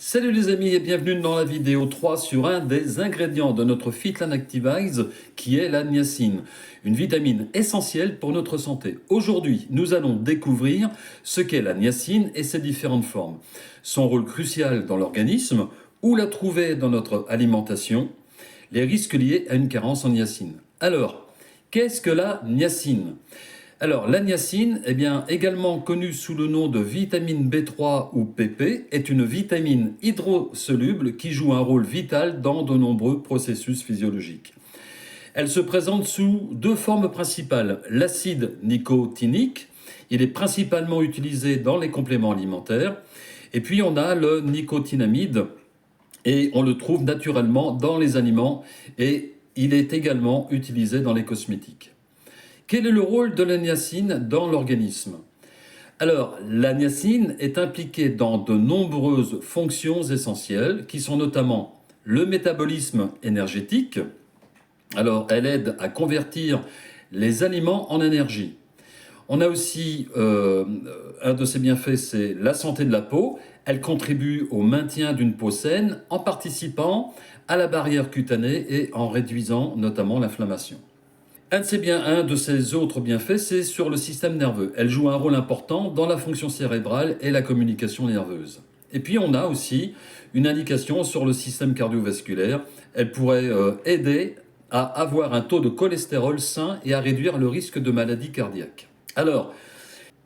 Salut les amis et bienvenue dans la vidéo 3 sur un des ingrédients de notre Fitlan Activise qui est la niacine, une vitamine essentielle pour notre santé. Aujourd'hui, nous allons découvrir ce qu'est la niacine et ses différentes formes, son rôle crucial dans l'organisme, où la trouver dans notre alimentation, les risques liés à une carence en niacine. Alors, qu'est-ce que la niacine ? Alors, la niacine, également connue sous le nom de vitamine B3 ou PP, est une vitamine hydrosoluble qui joue un rôle vital dans de nombreux processus physiologiques. Elle se présente sous deux formes principales. L'acide nicotinique, il est principalement utilisé dans les compléments alimentaires. Et puis on a le nicotinamide, et on le trouve naturellement dans les aliments, et il est également utilisé dans les cosmétiques. Quel est le rôle de la niacine dans l'organisme ? Alors, la niacine est impliquée dans de nombreuses fonctions essentielles qui sont notamment le métabolisme énergétique. Alors, elle aide à convertir les aliments en énergie. On a aussi, un de ses bienfaits, c'est la santé de la peau. Elle contribue au maintien d'une peau saine en participant à la barrière cutanée et en réduisant notamment l'inflammation. Un de ses autres bienfaits, c'est sur le système nerveux. Elle joue un rôle important dans la fonction cérébrale et la communication nerveuse. Et puis on a aussi une indication sur le système cardiovasculaire. Elle pourrait aider à avoir un taux de cholestérol sain et à réduire le risque de maladie cardiaque. Alors,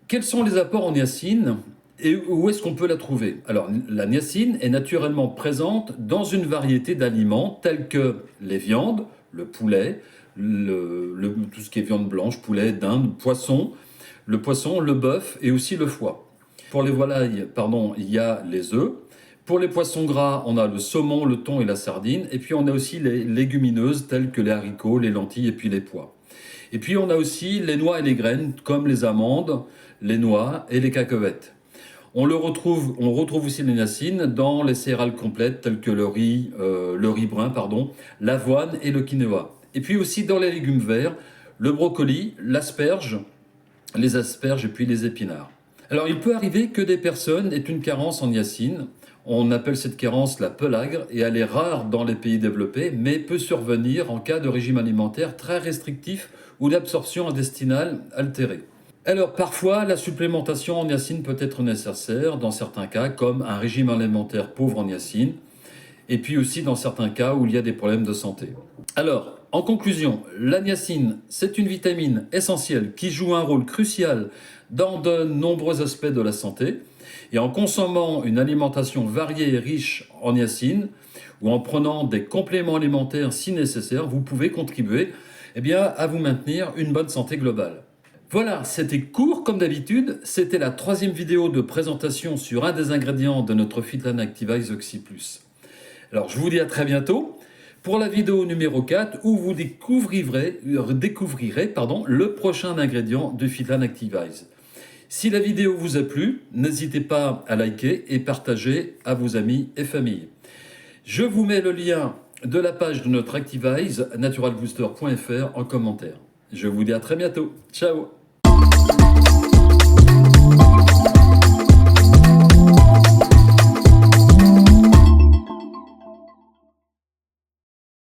quels sont les apports en niacine et où est-ce qu'on peut la trouver ? Alors, la niacine est naturellement présente dans une variété d'aliments tels que les viandes, le poulet, tout ce qui est viande blanche, poulet, dinde, poisson, le bœuf et aussi le foie. Pour les volailles, il y a les œufs. Pour les poissons gras, on a le saumon, le thon et la sardine. Et puis on a aussi les légumineuses telles que les haricots, les lentilles et puis les pois. Et puis on a aussi les noix et les graines comme les amandes, les noix et les cacahuètes. On retrouve aussi les niacines dans les céréales complètes telles que le riz brun, l'avoine et le quinoa. Et puis aussi dans les légumes verts, le brocoli, les asperges et puis les épinards. Alors il peut arriver que des personnes aient une carence en niacine. On appelle cette carence la pelagre et elle est rare dans les pays développés, mais peut survenir en cas de régime alimentaire très restrictif ou d'absorption intestinale altérée. Alors parfois, la supplémentation en niacine peut être nécessaire dans certains cas, comme un régime alimentaire pauvre en niacine, et puis aussi dans certains cas où il y a des problèmes de santé. Alors, en conclusion, la niacine, c'est une vitamine essentielle qui joue un rôle crucial dans de nombreux aspects de la santé. Et en consommant une alimentation variée et riche en niacine, ou en prenant des compléments alimentaires si nécessaire, vous pouvez contribuer à vous maintenir une bonne santé globale. Voilà, c'était court comme d'habitude. C'était la 3e vidéo de présentation sur un des ingrédients de notre Fitlan Activise Oxy+. Alors, je vous dis à très bientôt pour la vidéo numéro 4 où vous découvrirez le prochain ingrédient de Fitlan Activise. Si la vidéo vous a plu, n'hésitez pas à liker et partager à vos amis et familles. Je vous mets le lien de la page de notre Activise, naturalbooster.fr, en commentaire. Je vous dis à très bientôt. Ciao!